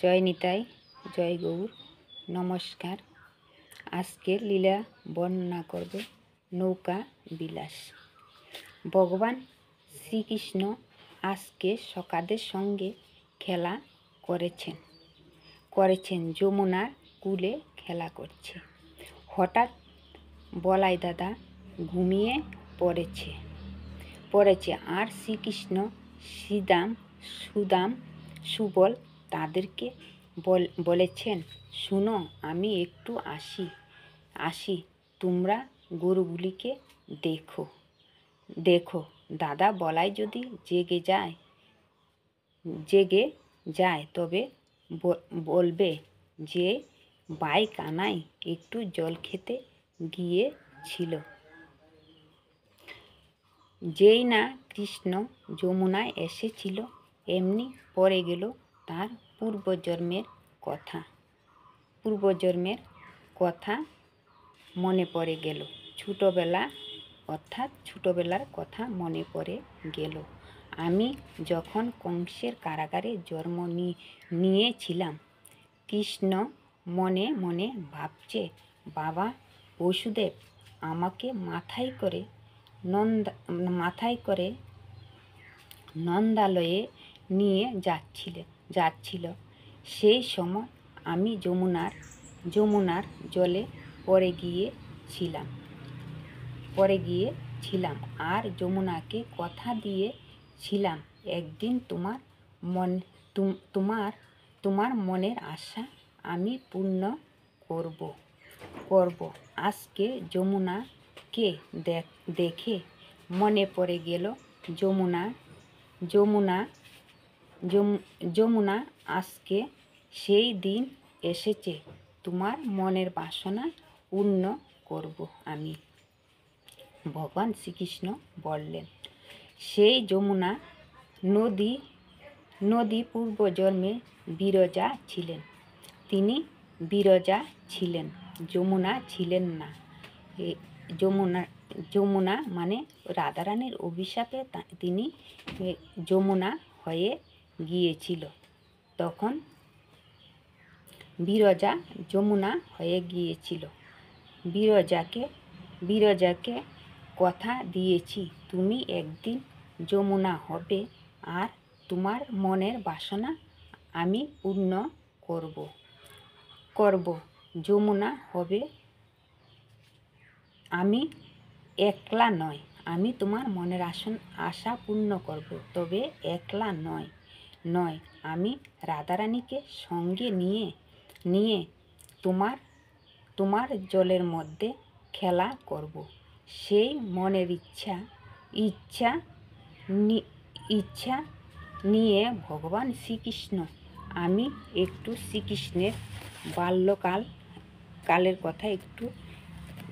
জয় নিতাই, জয় গৌর, নমস্কার। আজকের লীলা বর্ণনা করবে নৌকা বিলাস। ভগবান শ্রীকৃষ্ণ আজকে সখাদের সঙ্গে খেলা করেছেন যমুনার কূলে খেলা করছে। হঠাৎ বলাই দাদা ঘুমিয়ে পড়েছে আর শ্রীকৃষ্ণ সুদাম সুবল তাদেরকে বলেছেন, শুনো, আমি একটু আসি, তোমরা গরুগুলিকে দেখো। দাদা বলাই যদি জেগে যায় তবে বলবে যে ভাই কানাই একটু জল খেতে গিয়েছিল। যেই না কৃষ্ণ যমুনায় এসেছিল এমনি পড়ে গেল তার পূর্বজন্মের কথা মনে পড়ে গেল। ছোটবেলার কথা মনে পড়ে গেল। আমি যখন কংসের কারাগারে জন্ম নিয়েছিলাম, কৃষ্ণ মনে মনে ভাবছে, বাবা বসুদেব আমাকে মাথায় করে নন্দালয়ে নিয়ে যাচ্ছিল। সেই সময় আমি যমুনার জলে পড়ে গিয়েছিলাম আর যমুনাকে কথা দিয়েছিলাম একদিন তোমার মনের আশা আমি পূর্ণ করব। আজকে যমুনাকে দেখে মনে পড়ে গেল যমুনা আজকে সেই দিন এসেছে, তোমার মনের বাসনা পূর্ণ করব আমি। ভগবান শ্রীকৃষ্ণ বললেন, সেই যমুনা নদী পূর্বজন্মে বিরজা ছিলেন। তিনি বিরজা ছিলেন, যমুনা ছিলেন না। যমুনা মানে রাধারানীর অভিশাপে তিনি যমুনা হয়ে গিয়েছিল। তখন বিরজা যমুনা হয়ে গিয়েছিল। বিরজাকে কথা দিয়েছি, তুমি একদিন যমুনা হবে আর তোমার মনের বাসনা আমি পূর্ণ করব। যমুনা হবে, আমি একলা নয়, আমি তোমার মনের আশা পূর্ণ করব। তবে একলা নয়, আমি রাধারানীকে সঙ্গে নিয়ে তোমার জলের মধ্যে খেলা করব। সেই মনের ইচ্ছা নিয়ে ভগবান শ্রীকৃষ্ণ, আমি একটু শ্রীকৃষ্ণের বাল্যকালের কথা একটু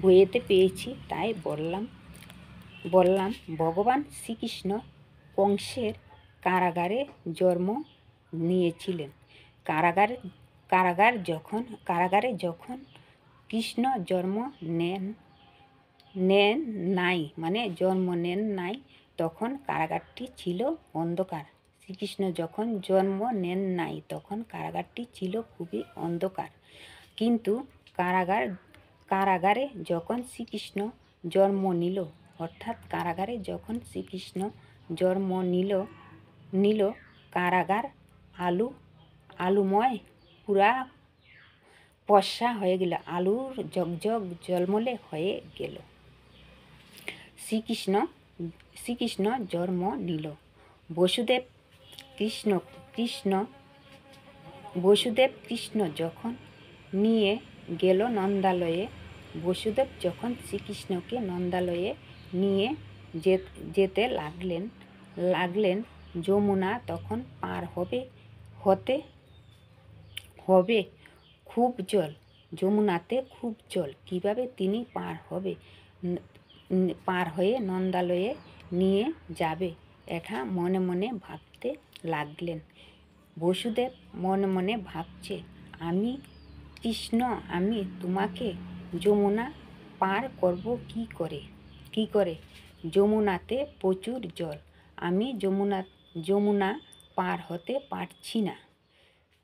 বইয়েতে পেয়েছি, তাই বললাম। ভগবান শ্রীকৃষ্ণ কংসের কারাগারে জন্ম নিয়েছিলেন। কারাগারে যখন কৃষ্ণ জন্ম নেন নাই তখন কারাগারটি ছিল অন্ধকার। শ্রীকৃষ্ণ যখন জন্ম নেন নাই তখন কারাগারটি ছিল খুবই অন্ধকার। কিন্তু কারাগারে যখন শ্রীকৃষ্ণ জন্ম নিল, অর্থাৎ কারাগারে যখন শ্রীকৃষ্ণ জন্ম নিল, কারাগার আলুময় পুরা ফর্সা হয়ে গেল, আলুর ঝকঝক ঝলমলে হয়ে গেল। শ্রীকৃষ্ণ জন্ম নিল। বসুদেব কৃষ্ণ যখন নিয়ে গেল নন্দালয়ে, বসুদেব যখন শ্রীকৃষ্ণকে নন্দালয়ে নিয়ে যেতে লাগলেন, যমুনা তখন পার হবে খুব জল, যমুনাতে খুব জল, কিভাবে তিনি পার হয়ে নন্দালয়ে নিয়ে যাবে এটা মনে মনে ভাবতে লাগলেন। বসুদেব মনে মনে ভাবছে, আমি কৃষ্ণ, আমি তোমাকে যমুনা পার করব কি করে? যমুনাতে প্রচুর জল, আমি যমুনা পার হতে পারছি না।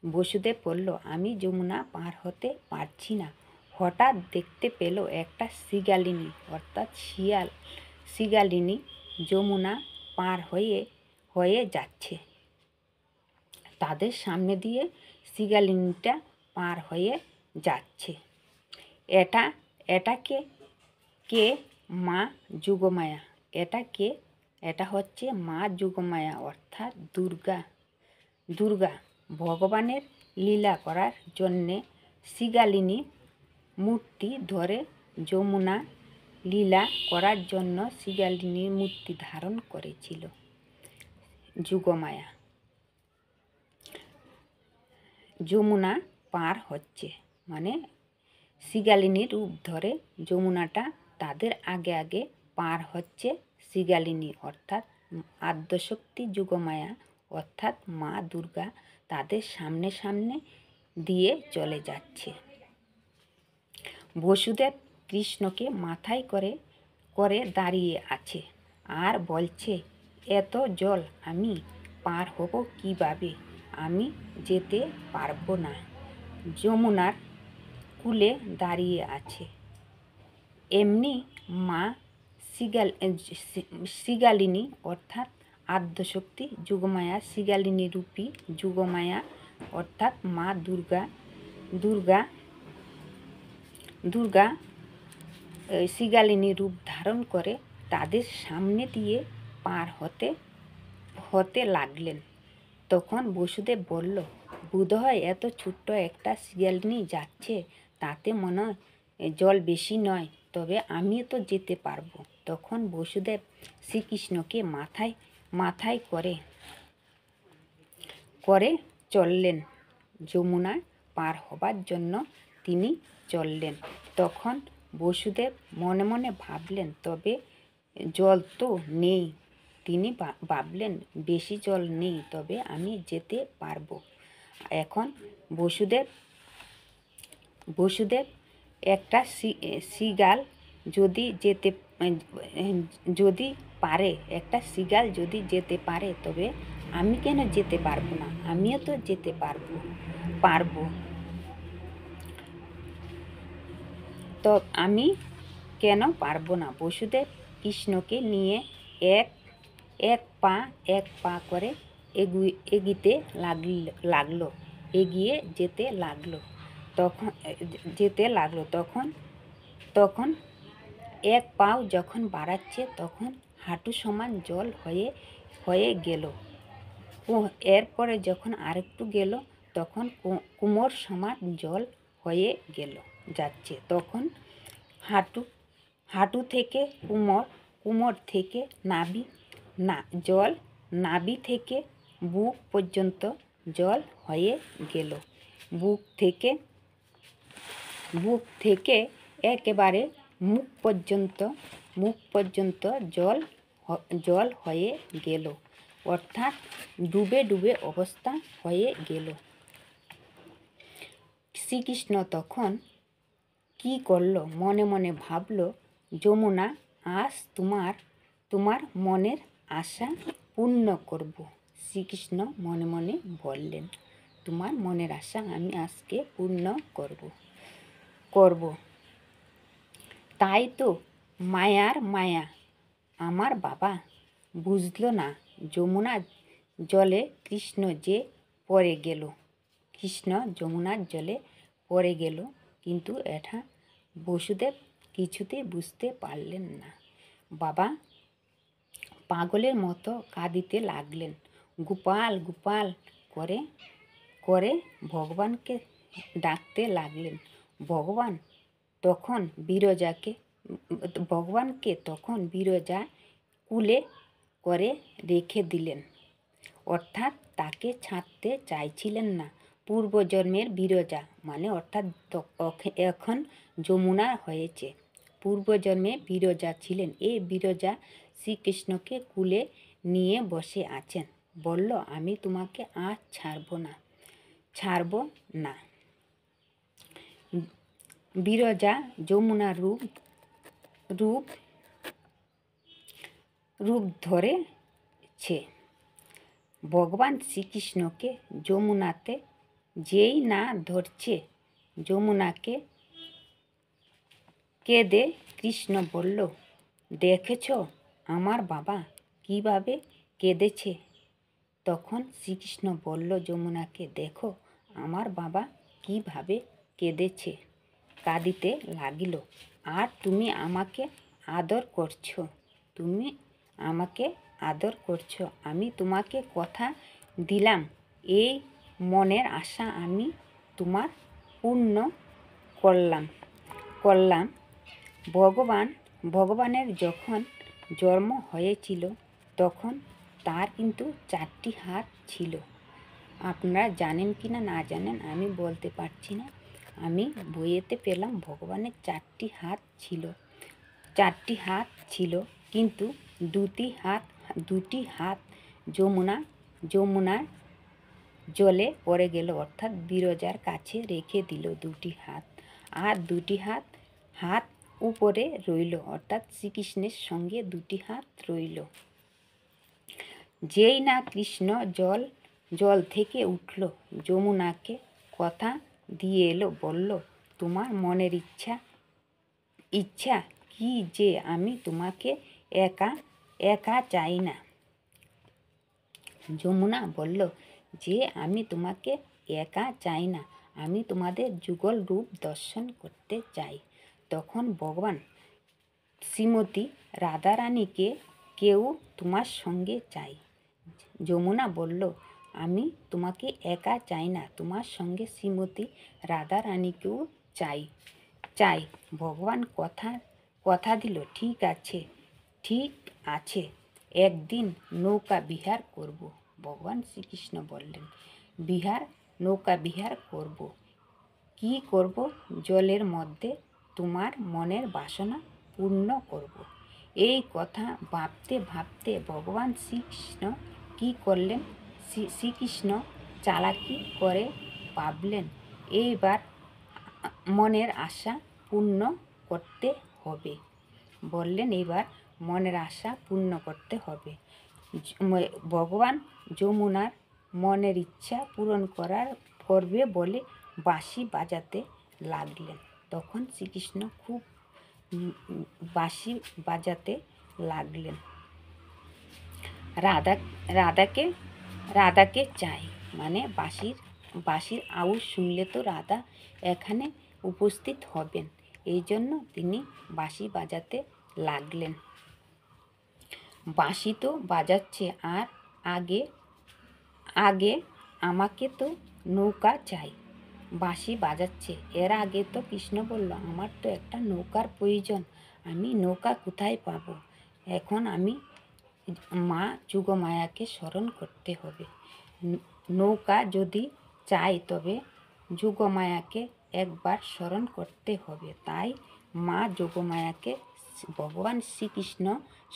বসুদেব বলল, আমি যমুনা পার হতে পারছি না। হঠাৎ দেখতে পেল একটা শিগালিনী অর্থাৎ শিগালিনী যমুনা পার হয়ে হয়ে যাচ্ছে। তাদের সামনে দিয়ে শিগালিনীটা পার হয়ে যাচ্ছে। এটাকে কে? মা যোগমায়া। এটা হচ্ছে মা যোগমায়া অর্থাৎ দুর্গা ভগবানের লীলা করার জন্যে শিগালিনী মূর্তি ধরে যমুনা লীলা করার জন্য শিগালিনীর মূর্তি ধারণ করেছিল যোগমায়া। যমুনা পার হচ্ছে মানে শিগালিনীর রূপ ধরে যমুনাটা তাদের আগে আগে পার হচ্ছে শিগালিনী অর্থাৎ আদ্যশক্তি যোগমায়া অর্থাৎ মা দুর্গা তাদের সামনে সামনে দিয়ে চলে যাচ্ছে। বসুদেব কৃষ্ণকে মাথায় করে করে দাঁড়িয়ে আছে আর বলছে, এত জল আমি পার হব কিভাবে? আমি যেতে পারবো না। যমুনার কূলে দাঁড়িয়ে আছে। এমনি মা শিগালিনী অর্থাৎ আদ্যশক্তি যোগমায়া শিগালিনী রূপী যোগমায়া অর্থাৎ মা দুর্গা শিগালিনী রূপ ধারণ করে তাদের সামনে দিয়ে পার হতে লাগলেন। তখন বসুদেব বলল, বোধহয় এত ছোট্ট একটা শিগালিনী যাচ্ছে, তাতে মনে হয় জল বেশি নয়, তবে আমিও তো যেতে পারবো। তখন বসুদেব শ্রীকৃষ্ণকে মাথায় করে চললেন। যমুনা পার হবার জন্য তিনি চললেন। তখন বসুদেব মনে মনে ভাবলেন, তবে জল তো নেই। তিনি ভাবলেন, বেশি জল নেই, তবে আমি যেতে পারবো। এখন বসুদেব একটা শিগাল যদি পারে, একটা শিগাল যদি যেতে পারে, তবে আমি কেন যেতে পারবো না? আমিও তো যেতে পারবো। তো আমি কেন পারবো না? বসুদেব কৃষ্ণকে নিয়ে এক পা করে এগিয়ে যেতে লাগলো। তখন এক পাও যখন বাড়াচ্ছে তখন হাঁটু সমান জল হয়ে গেল। এরপরে যখন আরেকটু গেল তখন কোমর সমান জল হয়ে যাচ্ছে। তখন হাঁটু থেকে কোমর থেকে নাভি থেকে বুক পর্যন্ত জল হয়ে গেল। বুক থেকে একেবারে মুখ পর্যন্ত জল হয়ে গেল, অর্থাৎ ডুবে অবস্থা হয়ে গেল। শ্রীকৃষ্ণ তখন কি করল? মনে মনে ভাবল, যমুনা, আজ তোমার মনের আশা পূর্ণ করব। শ্রীকৃষ্ণ মনে মনে বললেন, তোমার মনের আশা আমি আজকে পূর্ণ করব। তাই তো মায়ার মায়া আমার বাবা বুঝল না। যমুনার জলে কৃষ্ণ যমুনার জলে পড়ে গেল, কিন্তু এটা বসুদেব কিছুতেই বুঝতে পারলেন না। বাবা পাগলের মতো কাঁদিতে লাগলেন। গোপাল গোপাল করে ভগবানকে ডাকতে লাগলেন। ভগবানকে তখন বিরজা কুলে করে রেখে দিলেন, অর্থাৎ তাকে ছাড়তে চাইছিলেন না। পূর্বজন্মের বিরজা মানে অর্থাৎ এখন যমুনা হয়েছে, পূর্বজন্মে বিরজা ছিলেন। এই বিরজা শ্রীকৃষ্ণকে কুলে নিয়ে বসে আছেন। বলল, আমি তোমাকে আজ ছাড়ব না। বিরজা যমুনার রূপ ধরেছে। ভগবান শ্রীকৃষ্ণকে যমুনাতে যেই না ধরছে যমুনাকে, কেঁদে কৃষ্ণ বলল, দেখেছ আমার বাবা কিভাবে কেঁদেছে? তখন শ্রীকৃষ্ণ বলল যমুনাকে, দেখো আমার বাবা কিভাবে কেঁদেছে, কাঁদিতে লাগিল। আর তুমি আমাকে আদর করছো, তুমি আমাকে আদর করছো। আমি তোমাকে কথা দিলাম, এই মনের আশা আমি তোমার পূর্ণ করলাম। ভগবানের যখন জন্ম হয়েছিল তখন তার কিন্তু 4টি হাত ছিল। আপনারা জানেন কি না জানেন আমি বলতে পারছি না। আমি বইয়েতে পেলাম ভগবানের 4টি হাত ছিল। 4টি হাত ছিল, কিন্তু দুটি হাত যমুনার জলে পড়ে গেল, অর্থাৎ বিরজার কাছে রেখে দিল 2টি হাত। আর 2টি হাত উপরে রইল, অর্থাৎ শ্রীকৃষ্ণের সঙ্গে 2টি হাত রইল। যেই না কৃষ্ণ জল থেকে উঠল, যমুনাকে কথা দিয়ে এলো, বলল, তোমার মনের ইচ্ছা কি যে আমি তোমাকে একা চাই না? যমুনা বলল যে আমি তোমাকে একা চাই না, আমি তোমাদের যুগল রূপ দর্শন করতে চাই। তখন ভগবান শ্রীমতী রাধারানীকে কেউ তোমার সঙ্গে চাই। যমুনা বলল, আমি তোমাকে একা চাই না, তোমার সঙ্গে শ্রীমতী রাধারানীকেও চাই। ভগবান কথা দিল, ঠিক আছে, একদিন নৌকা বিহার করব। ভগবান শ্রীকৃষ্ণ বললেন, নৌকা বিহার করব। কি করব? জলের মধ্যে তোমার মনের বাসনা পূর্ণ করব। এই কথা ভাবতে ভাবতে ভগবান শ্রীকৃষ্ণ কি করলেন? শ্রীকৃষ্ণ চালাকি করে ভাবলেন, এইবার মনের আশা পূর্ণ করতে হবে। বললেন, এইবার মনের আশা পূর্ণ করতে হবে। ভগবান যমুনার মনের ইচ্ছা পূরণ করবে বলে বাঁশি বাজাতে লাগলেন। তখন শ্রীকৃষ্ণ খুব বাঁশি বাজাতে লাগলেন। রাধাকে চাই, মানে বাঁশির আওয়াজ শুনলে তো রাধা এখানে উপস্থিত হবেন, এই জন্য তিনি বাঁশি বাজাতে লাগলেন। বাঁশি তো বাজাচ্ছে, আর আগে আমাকে তো নৌকা চাই। বাঁশি বাজাচ্ছে, এর আগে তো কৃষ্ণ বলল, আমার তো একটা নৌকার প্রয়োজন, আমি নৌকা কোথায় পাব? এখন আমি মা যোগমায়াকে স্মরণ করতে হবে। নৌকা যদি চাই তবে যোগমায়াকে একবার স্মরণ করতে হবে। তাই মা যোগমায়াকে ভগবান শ্রীকৃষ্ণ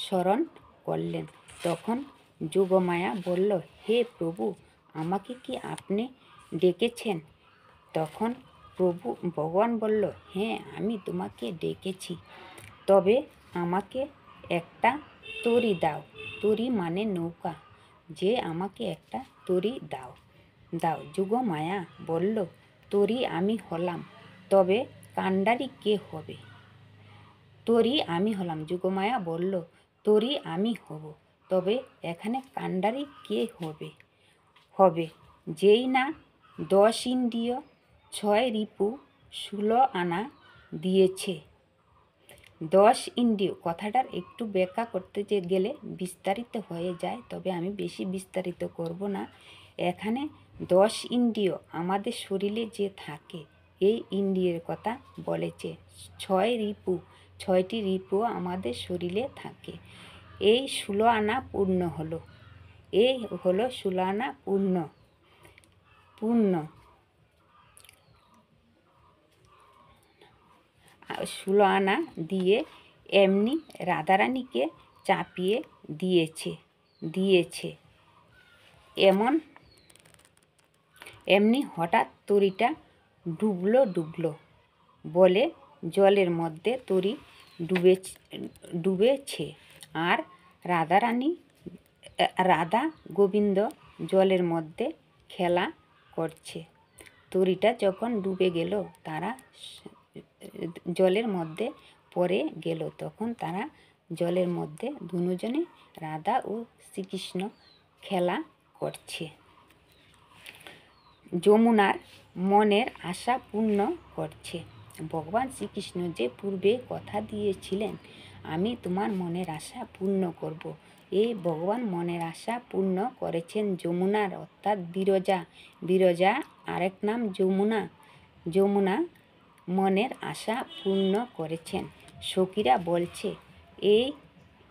স্মরণ করলেন। তখন যোগমায়া বলল, হে প্রভু, আমাকে কি আপনি ডেকেছেন? তখন ভগবান বলল, হ্যাঁ, আমি তোমাকে ডেকেছি, তবে আমাকে একটা তরী দাও। তরী মানে নৌকা, যে আমাকে একটা তরী দাও। যোগমায়া বলল, তরী আমি হলাম, তবে কাণ্ডারি কে হবে? তরী আমি হলাম। যোগমায়া বলল, তরী আমি হব, তবে এখানে কাণ্ডারি কে হবে? যেই না 10 ইন্দ্রিয় 6 রিপু 16 আনা দিয়েছে। 10 ইন্দ্রিয় কথাটার একটু ব্যাখ্যা করতে গেলে বিস্তারিত হয়ে যায়, তবে আমি বেশি বিস্তারিত করব না। এখানে 10 ইন্দ্রিয় আমাদের শরীরে যে থাকে, এই ইন্দ্রিয়ের কথা বলেছে। 6টি রিপু আমাদের শরীরে থাকে। এই 16 আনা পূর্ণ হলো, এই হলো 16 আনা পূর্ণ 16 আনা দিয়ে এমনি রাধারানীকে চাপিয়ে দিয়েছে। এমনি হঠাৎ তরীটা ডুবলো বলে জলের মধ্যে তরী ডুবেছে, আর রাধা গোবিন্দ জলের মধ্যে খেলা করছে। তরীটা যখন ডুবে গেল, তারা জলের মধ্যে পড়ে গেল। তখন তারা জলের মধ্যে দুজনে রাধা ও শ্রীকৃষ্ণ খেলা করছে, যমুনার মনের আশা পূর্ণ করছে। ভগবান শ্রীকৃষ্ণ যে পূর্বে কথা দিয়েছিলেন, আমি তোমার মনের আশা পূর্ণ করব, এই ভগবান মনের আশা পূর্ণ করেছেন যমুনার, অর্থাৎ বিরজা। বিরজা আরেক নাম যমুনা। যমুনা মনের আশা পূর্ণ করেছেন। সখীরা বলছে, এই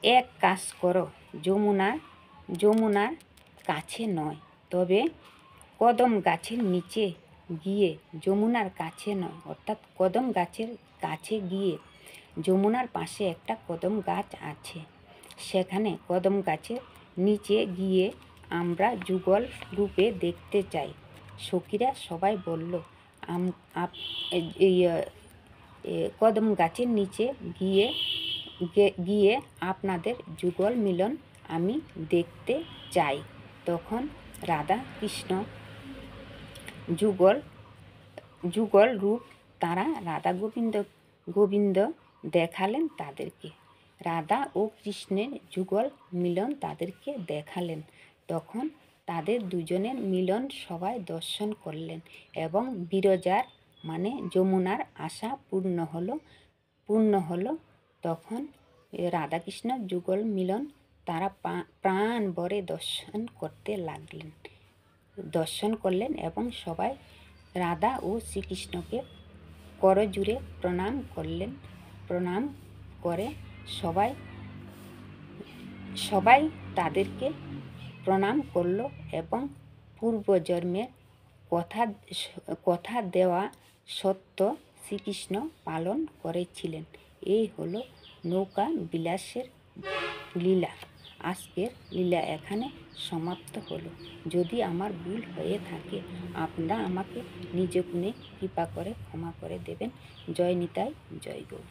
এক কাজ করো, যমুনার কাছে নয়, তবে কদম গাছের নিচে গিয়ে, যমুনার কাছে নয় অর্থাৎ কদম গাছের কাছে গিয়ে, যমুনার পাশে একটা কদম গাছ আছে, সেখানে কদম গাছের নিচে গিয়ে আমরা যুগল রূপে দেখতে চাই। সখীরা সবাই বলল, কদম গাছের নিচে গিয়ে আপনাদের যুগল মিলন আমি দেখতে চাই। তখন রাধা কৃষ্ণ যুগল রূপ তারা রাধা গোবিন্দ দেখালেন তাদেরকে। রাধা ও কৃষ্ণের যুগল মিলন তাদেরকে দেখালেন। তখন তাদের দুজনের মিলন সবাই দর্শন করলেন এবং বিরজার মানে যমুনার আশা পূর্ণ হলো। তখন রাধাকৃষ্ণ যুগল মিলন তারা প্রাণ ভরে দর্শন করলেন এবং সবাই রাধা ও শ্রীকৃষ্ণকে করজুড়ে প্রণাম করলেন। প্রণাম করে সবাই তাদেরকে প্রণাম করল এবং পূর্বজন্মের কথা দেওয়া সত্য শ্রীকৃষ্ণ পালন করেছিলেন। এই হলো নৌকা বিলাসের লীলা। আজকের লীলা এখানে সমাপ্ত হলো। যদি আমার ভুল হয়ে থাকে, আপনারা আমাকে নিজ গুণে কৃপা করে ক্ষমা করে দেবেন। জয় নিতাই, জয় গৌর।